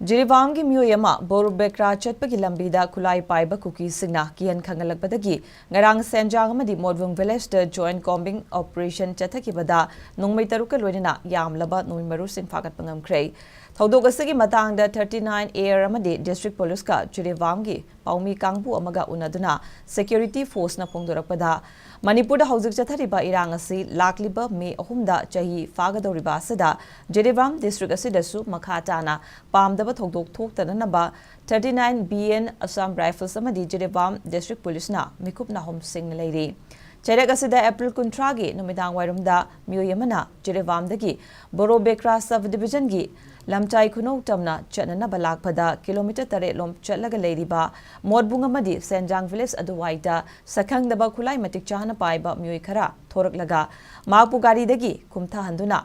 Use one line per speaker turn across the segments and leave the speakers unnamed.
Jiribam-da Meeoi Borubekra Chatpagi Lambida Khutlai paiba Kuki singna kihallapadagi ngarang senjang amadi Modbung Village the Joint Combing Operation chatthabada nungmai taruka loinana yamlaba nuimaru sing faagatpa ngamkhare Thodok asigi matangda 39 air amadi District Police ka Jiribam-gi paumi kangbu amaga unaduna Security Force na pongdorakpada Manipur da haujik chathariba irang asi lakliba May 3 chahi faagadoriba asada Jiribam District asidasu makha tana pamdaba thokdok thoktananaba 39 BN Assam Rifles amadi Jiribam District Police na mikup na hom singna leiri Cherak asida April 13 gi numidang wairumda Meeoi amana Jiribam-dagi Borobekra Sub-Division gi lamchai khunou tamna chatnanaba lakpada kilometer 8 lom chatlaga leiriba modbung amadi senjang village aduwaida sakhangdaba khulai matik chahana paiba Meeoi khara thoraklaga mapu gari dagi kumtha handuna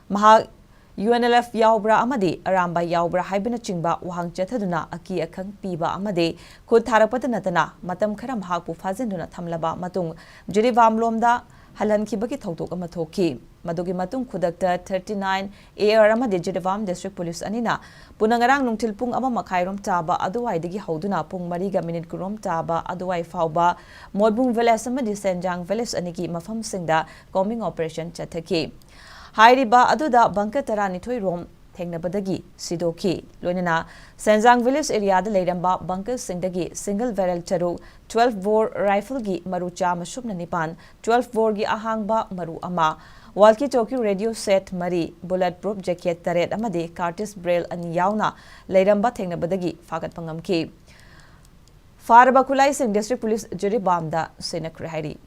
maha UNLF yaubra amadi aramba yaubra haibina chingba wahang chathaduna aki akhang piba amadi khud tharakpata natana matam khara mahapu fazinduna thamlaba matung Jiribam lomda halankhibagi thokdok ama thokhi madugi matung khudakta 39 AR amadi Jiribam District Police anina punangarang nungthil pung ama makhairom chaba aduwaidagi hauduna pung 3 ga minute kurom chaba aduwai fauba modbung village amadi senjang village anigi mafam singda combing operation chathaki Hairiba aduda bunker 12 rom thengnabadagi sidoki loinana senjang village area da leiramba bunker singdagi single barrel charu 12 bore rifle gi maru chama subna nipan 12 bore gi ahangba maru ama walkie talkie radio set mari bulletproof jacket taret amade cartridge braille ani yauna leiramba thengnabadagi faagatpa ngamki Faraba Khulai Sing District Police Jiribam da senakre hairi